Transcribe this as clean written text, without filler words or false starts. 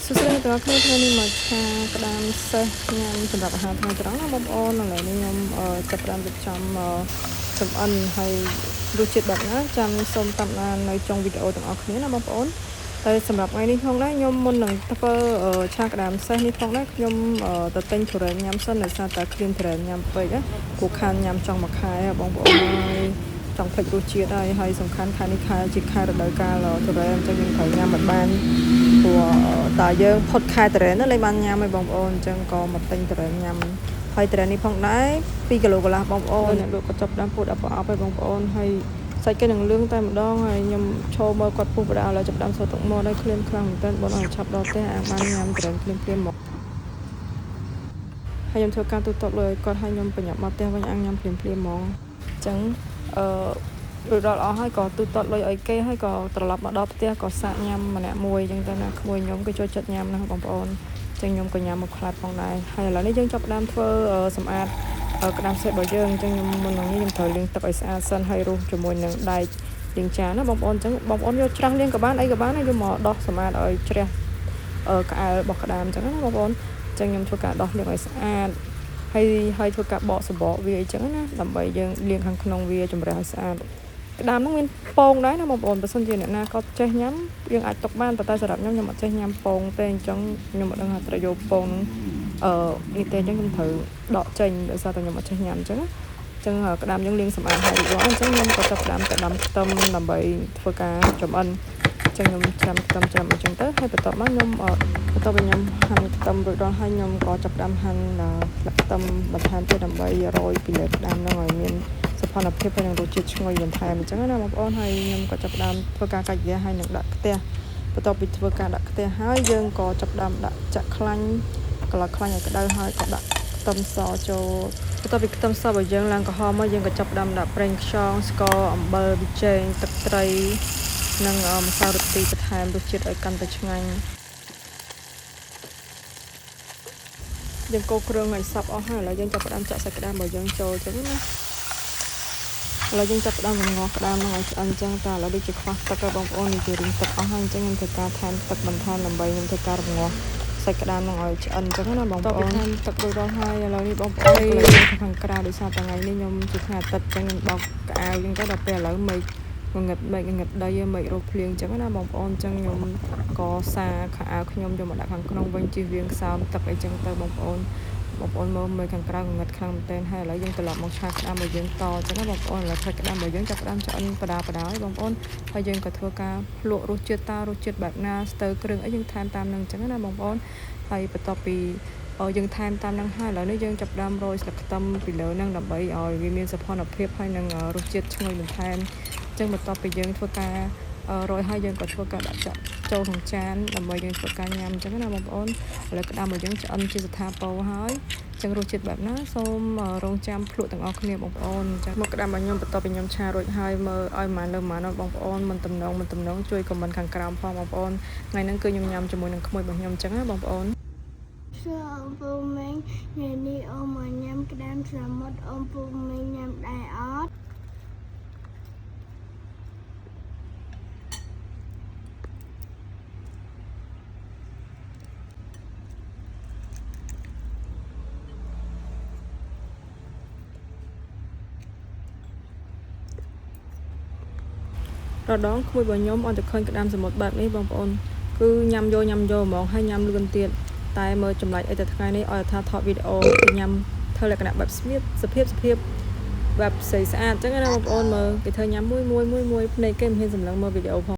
សួស្តីអ្នកទាំងអស់គ្នាថ្ងៃនេះមកថាក្តាមសេះញ៉ាំសម្រាប់អាហារថ្ងៃត្រង់ណាបងប្អូនឥឡូវនេះខ្ញុំចាប់ផ្ដើមរៀបចំចម្អិនហើយរសជាតិបែបណាចាំសូមតាមដាននៅចុងវីដេអូទាំងអស់គ្នាណាបងប្អូនតែសម្រាប់ថ្ងៃនេះផងដែរខ្ញុំមុននឹងធ្វើឆាក្តាមសេះនេះផងដែរខ្ញុំទៅទិញទុរេនញ៉ាំសិនដោយសារតែគ្មានទុរេនញ៉ាំពេកណាគូខានញ៉ាំចង់មួយខែបងប្អូនហើយចង់ភ្លេចរសជាតិហើយសំខាន់ខែនេះខែជាខែរដូវកាលទុរេនអញ្ចឹងយើងត្រូវញ៉ាំមិនបានព្រោះតើយើងផុតខែទុរេនលេងបានញ៉ាំហើយបងប្អូនអញ្ចឹងក៏មកទិញទុរេនញ៉ាំហើយទុរេននេះផងដែរ2គីឡូកន្លះបងប្អូនអ្នកលក់ក៏ចាប់ដើមពុះដល់ប្រអប់ហើយបងប្អូនហើយសាច់គេនឹងលឿងតែម្ដងហើយខ្ញុំឈរមើលគាត់ពុះបដាឥឡូវចាប់ដើមសូត្រទឹកមាត់ហើយឃ្លានខ្លាំងមែនទែនបងឲ្យឆាប់ដល់ផ្ទះអាចបានញ៉ាំទុរេនភ្លាមមកហើយខ្ញុំធ្វើការទូទាត់លុយឲ្យគាត់ហើយខ្ញុំប្រញាប់មកផ្ទះវិញញ៉ាំភ្លាមហ្មងអញ្ចឹងរួចដល់អស់ហើយក៏ទូទាត់លុយឲ្យគេហើយក៏ត្រឡប់មកដល់ផ្ទះក៏សាកញ៉ាំម្នាក់មួយអញ្ចឹងទៅណាក្មួយខ្ញុំក៏ចូលចិត្តញ៉ាំណាបងប្អូនអញ្ចឹងខ្ញុំក៏ញ៉ាំមកខ្លាត់ផងដែរហើយឥឡូវនេះយើងចាប់ផ្ដើមធ្វើសម្អាតក្តាមសេះរបស់យើងអញ្ចឹងខ្ញុំមុននឹងនេះខ្ញុំត្រូវលាងទឹកឲ្យស្អាតសិនហើយរុះជាមួយនឹងដែកលាងចានណាបងប្អូនអញ្ចឹងបងប្អូនយកច្រាស់លាងក៏បានអីក៏បានយកមកដោះសម្អាតឲ្យជ្រះក្អែលរបស់ក្តាមអញ្ចឹងណាបងប្អូនអញ្ចឹងខ្ញុំធ្វើការដោះលាងឲ្យស្អាតហើយធ្វើការបកសបកវាអញ្ចឹងណាដើម្បីយើងលាងខាងក្នុងវាជំរះឲ្យស្អាតក្តាមនោះមានពងដែរណាបងប្អូនបើសិនជាអ្នកណាក៏ចេះញ៉ាំយើងអាចទុកបានប៉ុន្តែសម្រាប់ខ្ញុំអត់ចេះញ៉ាំពងទេអញ្ចឹងខ្ញុំមិនដឹងថាត្រូវយកពងនេះទេអញ្ចឹងខ្ញុំត្រូវដកចេញដោយសារតែខ្ញុំអត់ចេះញ៉ាំអញ្ចឹងក្តាមយើងលាងសម្អាតហើយរួចរាល់អញ្ចឹងខ្ញុំក៏ចាប់ផ្ដើមទៅដាំខ្ទឹមដើម្បីធ្វើការចម្អិនអញ្ចឹងខ្ញុំចាំខ្ទឹមចាំអញ្ចឹងទៅហើយបន្ទាប់មកខ្ញុំខ្ញុំហាន់ខ្ទឹមរួចរាល់ហើយខ្ញុំក៏ចាប់ផ្ដើមហាន់ស្លឹកខ្ទឹមបន្ថែមទៀតដើម្បីរោយពីលើក្តាមនោះឲ្យមានសោភ័ណភាពហើយនឹងរសជាតិឈ្ងុយបន្ថែមអញ្ចឹងណាបងប្អូនហើយខ្ញុំក៏ចាប់ផ្ដើមធ្វើការកាច់វាហើយនឹងដាក់ខ្ទះបន្ទាប់ពីធ្វើការដាក់ខ្ទះហើយយើងក៏ចាប់ផ្ដើមដាក់ចាក់ខ្លាញ់កន្លះខ្លាញ់ឲ្យក្តៅហើយក៏ដាក់ខ្ទឹមសចូលបន្ទាប់ពីខ្ទឹមសរបស់យើងឡើងក្រហមមកយើងក៏ចាប់ផ្ដើមដាក់ប្រេងខ្យងស្ករអំបិលប៊ីចេងទឹកត្រីនិងម្សៅរ៉ូទីបន្ថែមរសជាតិឲ្យកាន់តែឆ្ងាញ់យើងកូរគ្រឿងឲ្យសព្វអស់ហើយឥឡូវយើងចាប់ផ្ដើមចាក់សាច់ក្តាមរបស់យើងចូលអញ្ចឹងណាឥឡូវយើងចាប់ផ្ដើមរងាស់ក្តាមនឹងឲ្យឆ្អិនអញ្ចឹងតែឥឡូវដូចជាខ្វះទឹកហើយបងប្អូននិយាយរឿងទឹកអស់ហើយអញ្ចឹងខ្ញុំធ្វើការថែមទឹកបន្ថែមដើម្បីខ្ញុំធ្វើការរងាស់សាច់ក្តាមនឹងឲ្យឆ្អិនអញ្ចឹងណាបងប្អូនថែមទឹករួចរាល់ហើយឥឡូវនេះបងប្អូនខាងក្រៅដោយសារថ្ងៃនេះខ្ញុំជាថ្ងៃអាទិត្យអញ្ចឹងខ្ញុំបោកក្អៅអញ្ចឹងទៅដល់ពេលឥឡូវមេឃងឹតដីមេឃរោភ្លៀងអញ្ចឹងណាបងប្អូនអញ្ចឹងខ្ញុំក៏សាខោអាវខ្ញុំយកមកដាក់ខាងក្នុងវិញជិះវៀងខ្សោមទឹកអីចឹងទៅបងប្អូនមើលខាងក្រៅងឹតខ្លាំងមែនទែនហើយឥឡូវយើងត្រឡប់មកឆាក្តាមរបស់យើងតអញ្ចឹងណាបងប្អូនឥឡូវឆាក្តាមរបស់យើងចាប់ផ្ដើមឆ្អិនបដាហើយបងប្អូនហើយយើងក៏ធ្វើការភ្លក់រសជាតិបែបណាស្ទើរគ្រឿងអីយើងថែមតាមនឹងអញ្ចឹងណាបងប្អូនហើយបន្ទាប់ពីយើងថែមតាមនឹងហើយឥឡូវនេះយើងចាប់ផ្ដើមរោយស្លឹកខ្ទឹមពីលើនឹងដើម្បីឲ្យវាមានសោភ័ណភាពហើយនឹងរសជាតិឈ្ងុយបន្ថែមអញ្ចឹងបន្ទាប់ពីយើងធ្វើការរយហើយយើងក៏ធ្វើការដាក់ចាក់ចូលក្នុងចានដើម្បីយើងធ្វើការញ៉ាំអញ្ចឹងណាបងប្អូនឥឡូវក្តាមរបស់យើងឆ្អិនជាស្ថាពរហើយអញ្ចឹងរសជាតិបែបណាសូមរងចាំភ្លក់ទាំងអស់គ្នាបងប្អូនអញ្ចឹងមកក្តាមរបស់ខ្ញុំបន្ទាប់ពីខ្ញុំឆារួចហើយមើលឲ្យម៉ានលើម៉ានបងប្អូនមិនតំណងជួយខមមិនខាងក្រោមផងបងប្អូនថ្ងៃហ្នឹងគឺខ្ញុំញ៉ាំជាមួយនឹងក្មួយរបស់ខ្ញុំអញ្ចឹងណាបងប្អូនសួរអូនពូមីងថ្ងៃនេះអូនមកញ៉ាំក្តាមសមុទ្រអូនពូមីងញ៉ាំដែរអត់រដងក្មួយរបស់ខ្ញុំអត់ទៅឃើញក្តាមសមុទ្របែបនេះបងប្អូនគឺញ៉ាំយកហ្មងហើយញ៉ាំលឿនទៀតតែមើលចម្លែកអីតែថ្ងៃនេះឲ្យថាថតវីដេអូគេញ៉ាំធ្វើលក្ខណៈបែបសភាពបែបស្អាតអញ្ចឹងណាបងប្អូនមើលគេធ្វើញ៉ាំមួយភ្នែកគេមិនហ៊ានសម្លឹងមើលវីដេអូផង